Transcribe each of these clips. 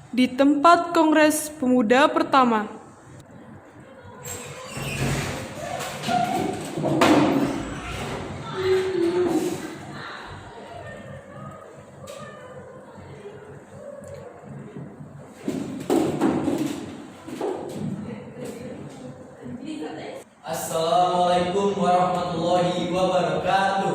di tempat Kongres Pemuda pertama. Assalamualaikum warahmatullahi wabarakatuh.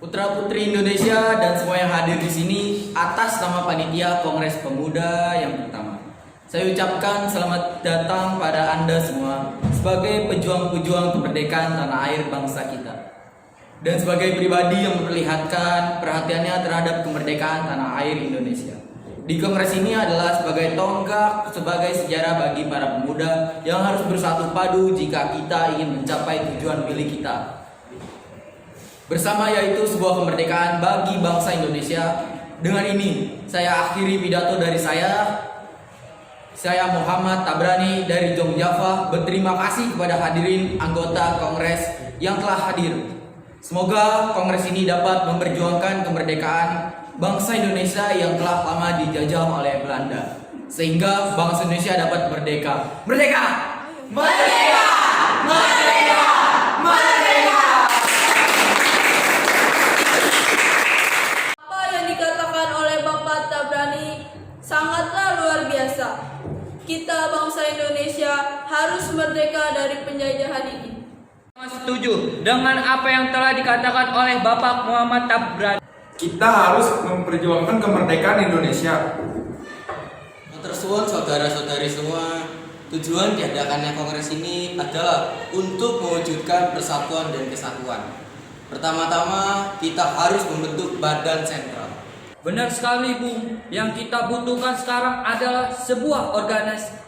Putra-putri Indonesia dan semua yang hadir di sini, atas nama panitia Kongres Pemuda yang pertama, saya ucapkan selamat datang pada Anda semua sebagai pejuang-pejuang kemerdekaan tanah air bangsa kita, dan sebagai pribadi yang memperlihatkan perhatiannya terhadap kemerdekaan tanah air Indonesia. Di kongres ini adalah sebagai tonggak, sebagai sejarah bagi para pemuda yang harus bersatu padu jika kita ingin mencapai tujuan milik kita bersama, yaitu sebuah kemerdekaan bagi bangsa Indonesia. Dengan ini, saya akhiri pidato dari saya. Saya Muhammad Tabrani dari Jong Java berterima kasih kepada hadirin anggota kongres yang telah hadir. Semoga kongres ini dapat memperjuangkan kemerdekaan bangsa Indonesia yang telah lama dijajah oleh Belanda, sehingga bangsa Indonesia dapat merdeka. Merdeka! Merdeka! Merdeka! Merdeka! Apa yang dikatakan oleh Bapak Tabrani sangatlah luar biasa. Kita bangsa Indonesia harus merdeka dari penjajahan ini. Setuju dengan apa yang telah dikatakan oleh Bapak Muhammad Tabrani. Kita harus memperjuangkan kemerdekaan Indonesia. Tersuwun saudara-saudari semua, tujuan diadakannya kongres ini adalah untuk mewujudkan persatuan dan kesatuan. Pertama-tama, kita harus membentuk badan sentral. Benar sekali, Bung. Yang kita butuhkan sekarang adalah sebuah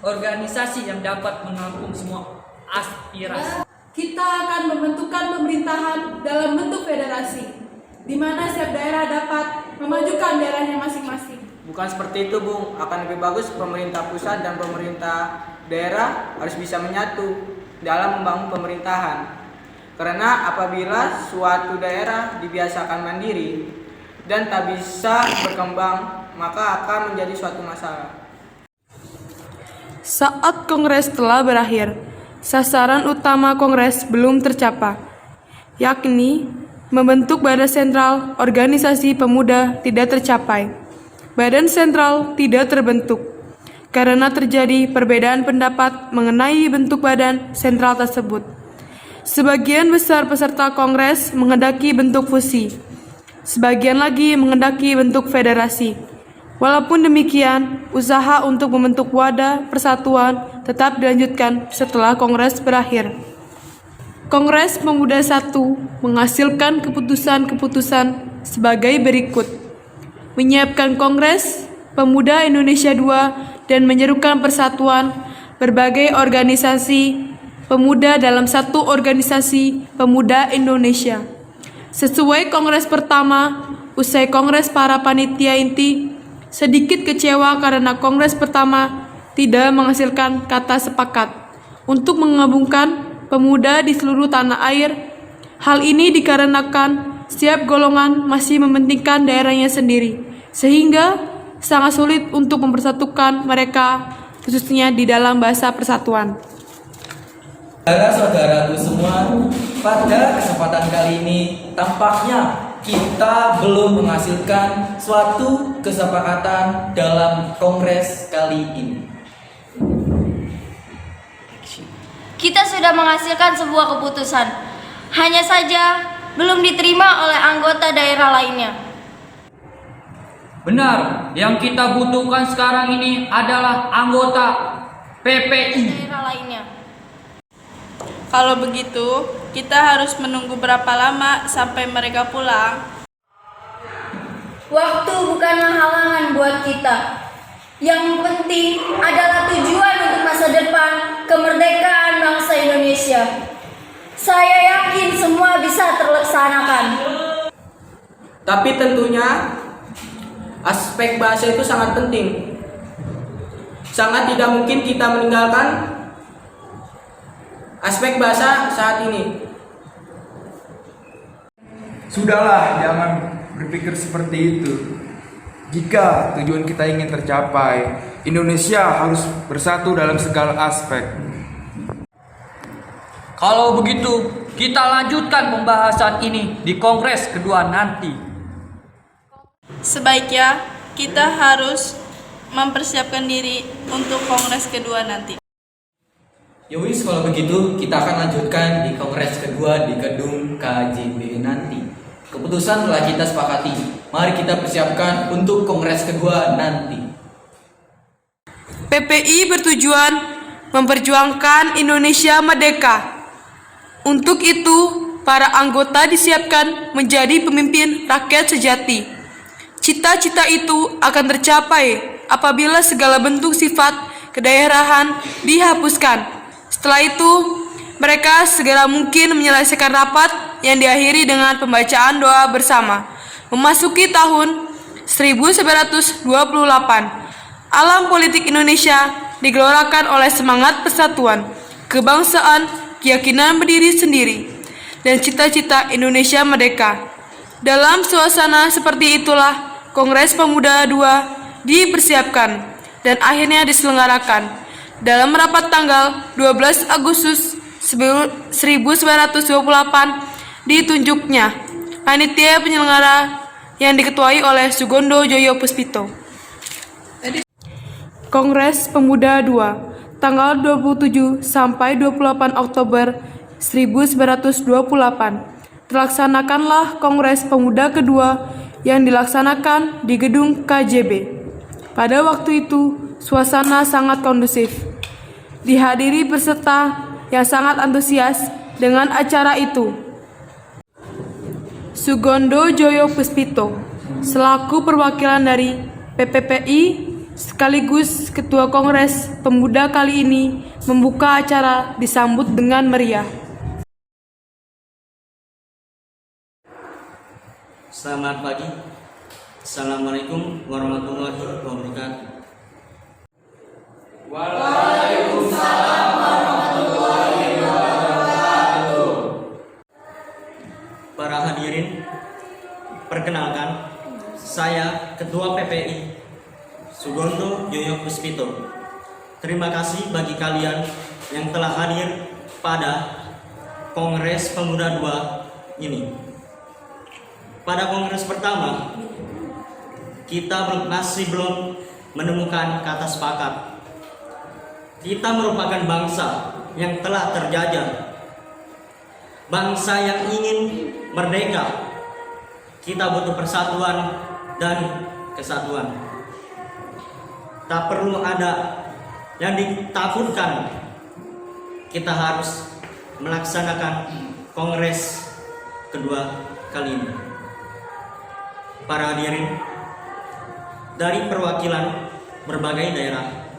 organisasi yang dapat menampung semua aspirasi. Kita akan membentukkan pemerintahan dalam bentuk federasi, di mana setiap daerah dapat memajukan daerahnya masing-masing. Bukan seperti itu, Bung. Akan lebih bagus pemerintah pusat dan pemerintah daerah harus bisa menyatu dalam membangun pemerintahan. Karena apabila suatu daerah dibiasakan mandiri dan tak bisa berkembang, maka akan menjadi suatu masalah. Saat kongres telah berakhir, sasaran utama kongres belum tercapai, yakni membentuk badan sentral organisasi pemuda tidak tercapai. Badan sentral tidak terbentuk karena terjadi perbedaan pendapat mengenai bentuk badan sentral tersebut. Sebagian besar peserta kongres menghendaki bentuk fusi, sebagian lagi menghendaki bentuk federasi. Walaupun demikian, usaha untuk membentuk wadah persatuan tetap dilanjutkan setelah kongres berakhir. Kongres Pemuda I menghasilkan keputusan-keputusan sebagai berikut: menyiapkan Kongres Pemuda Indonesia II dan menyerukan persatuan berbagai organisasi pemuda dalam satu organisasi pemuda Indonesia. Sesuai kongres pertama, usai kongres para panitia inti sedikit kecewa karena kongres pertama tidak menghasilkan kata sepakat untuk menggabungkan pemuda di seluruh tanah air. Hal ini dikarenakan setiap golongan masih mementingkan daerahnya sendiri, sehingga sangat sulit untuk mempersatukan mereka, khususnya di dalam bahasa persatuan. Saudara-saudaraku semua, pada kesempatan kali ini tampaknya kita belum menghasilkan suatu kesepakatan dalam kongres kali ini. Kita sudah menghasilkan sebuah keputusan, hanya saja belum diterima oleh anggota daerah lainnya. Benar, yang kita butuhkan sekarang ini adalah anggota PPI. Daerah lainnya. Kalau begitu, kita harus menunggu berapa lama sampai mereka pulang? Waktu bukanlah halangan buat kita. Yang penting adalah tujuan untuk masa depan kemerdekaan bangsa Indonesia. Saya yakin semua bisa terlaksanakan. Tapi tentunya aspek bahasa itu sangat penting. Sangat tidak mungkin kita meninggalkan aspek bahasa saat ini. Sudahlah, jangan berpikir seperti itu. Jika tujuan kita ingin tercapai, Indonesia harus bersatu dalam segala aspek. Kalau begitu, kita lanjutkan pembahasan ini di Kongres kedua nanti. Sebaiknya kita harus mempersiapkan diri untuk Kongres kedua nanti. Yowis, kalau begitu kita akan lanjutkan di Kongres kedua di gedung KJB nanti. Keputusan telah kita sepakati. Mari kita persiapkan untuk Kongres kedua nanti. PPI bertujuan memperjuangkan Indonesia merdeka. Untuk itu, para anggota disiapkan menjadi pemimpin rakyat sejati. Cita-cita itu akan tercapai apabila segala bentuk sifat kedaerahan dihapuskan. Setelah itu, mereka segera mungkin menyelesaikan rapat yang diakhiri dengan pembacaan doa bersama. Memasuki tahun 1928, alam politik Indonesia digelorakan oleh semangat persatuan, kebangsaan, keyakinan berdiri sendiri, dan cita-cita Indonesia merdeka. Dalam suasana seperti itulah Kongres Pemuda II dipersiapkan dan akhirnya diselenggarakan. Dalam rapat tanggal 12 Agustus 1928 ditunjuknya panitia penyelenggara yang diketuai oleh Sugondo Joyo Puspito. Kongres Pemuda II tanggal 27 sampai 28 Oktober 1928. Terlaksanakanlah Kongres Pemuda kedua yang dilaksanakan di gedung KJB. Pada waktu itu, suasana sangat kondusif. Dihadiri peserta yang sangat antusias dengan acara itu. Sugondo Joyo Puspito, selaku perwakilan dari PPPI, sekaligus Ketua Kongres Pemuda kali ini membuka acara disambut dengan meriah. Selamat pagi. Assalamualaikum warahmatullahi wabarakatuh. Waalaikumsalam warahmatullahi wabarakatuh. Para hadirin, perkenalkan, saya Ketua PPI Sugondo Joyo Puspito. Terima kasih bagi kalian yang telah hadir pada Kongres Pemuda II ini. Pada kongres pertama, kita masih belum menemukan kata sepakat. Kita merupakan bangsa yang telah terjajah, bangsa yang ingin merdeka. Kita butuh persatuan dan kesatuan. Tak perlu ada yang ditakutkan. Kita harus melaksanakan kongres kedua kali ini. Para hadirin, dari perwakilan berbagai daerah,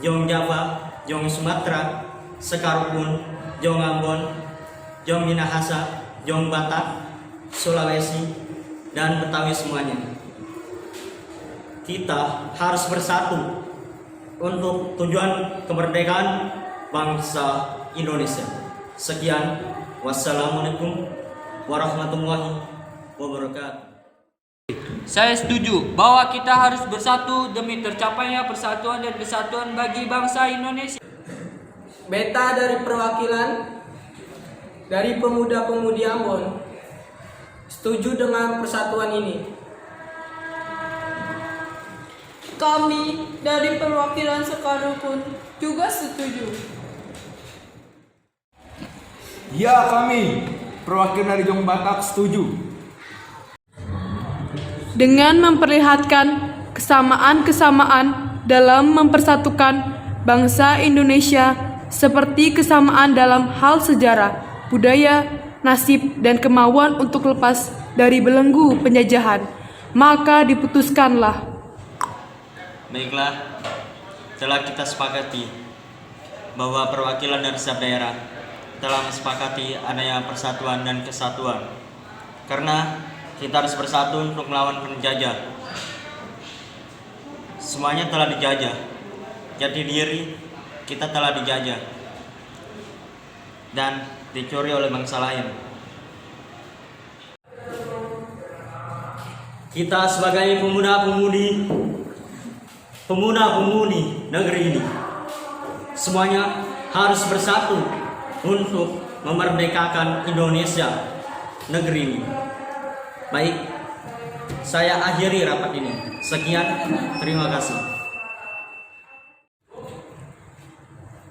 Jong Jawa, Jong Sumatera, Sekarupun, Jong Ambon, Jong Minahasa, Jong Batak, Sulawesi, dan Betawi semuanya. Kita harus bersatu untuk tujuan kemerdekaan bangsa Indonesia. Sekian, wassalamualaikum warahmatullahi wabarakatuh. Saya setuju bahwa kita harus bersatu demi tercapainya persatuan dan kesatuan bagi bangsa Indonesia. Beta dari perwakilan dari pemuda-pemudi Ambon setuju dengan persatuan ini. Kami dari perwakilan Sekarupun juga setuju. Ya, kami perwakilan dari Jong Batak setuju. Dengan memperlihatkan kesamaan-kesamaan dalam mempersatukan bangsa Indonesia seperti kesamaan dalam hal sejarah, budaya, nasib, dan kemauan untuk lepas dari belenggu penjajahan, maka diputuskanlah. Baiklah, telah kita sepakati bahwa perwakilan dari setiap daerah telah mensepakati adanya persatuan dan kesatuan. Karena kita harus bersatu untuk melawan penjajah. Semuanya telah dijajah. Jati diri kita telah dijajah dan dicuri oleh bangsa lain. kita sebagai pemuda-pemudi negeri ini semuanya harus bersatu untuk memerdekakan Indonesia negeri ini. Baik, saya akhiri rapat ini. Sekian, terima kasih.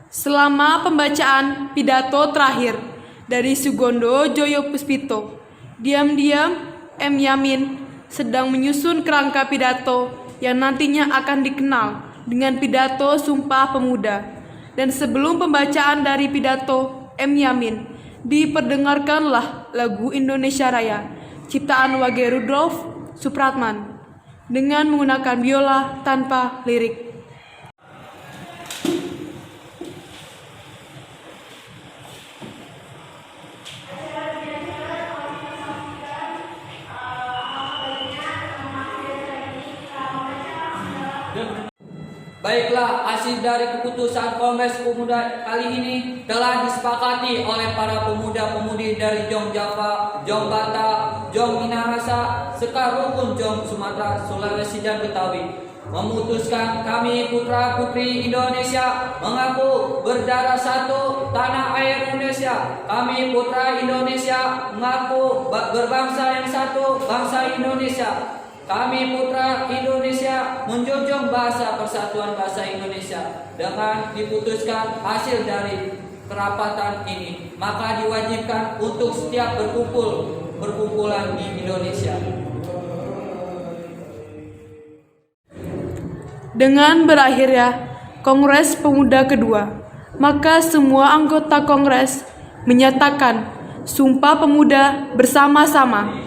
Selama pembacaan pidato terakhir dari Sugondo Joyo Puspito, diam-diam M. Yamin sedang menyusun kerangka pidato yang nantinya akan dikenal dengan pidato Sumpah Pemuda. Dan sebelum pembacaan dari pidato M. Yamin, diperdengarkanlah lagu Indonesia Raya ciptaan Wage Rudolf Supratman dengan menggunakan biola tanpa lirik. Baiklah, hasil dari keputusan Kongres Pemuda kali ini telah disepakati oleh para pemuda-pemudi dari Jong Java, Jong Bata, Jong Minahasa, Sekar Rukun Jong Sumatera, Sulawesi dan Betawi, memutuskan kami putra-putri Indonesia mengaku berdarah satu tanah air Indonesia. Kami putra Indonesia mengaku berbangsa yang satu, bangsa Indonesia. Kami putra Indonesia menjunjung bahasa persatuan bahasa Indonesia. Dengan diputuskan hasil dari kerapatan ini, maka diwajibkan untuk setiap berkumpulan di Indonesia. Dengan berakhirnya Kongres Pemuda kedua, maka semua anggota Kongres menyatakan Sumpah Pemuda bersama-sama.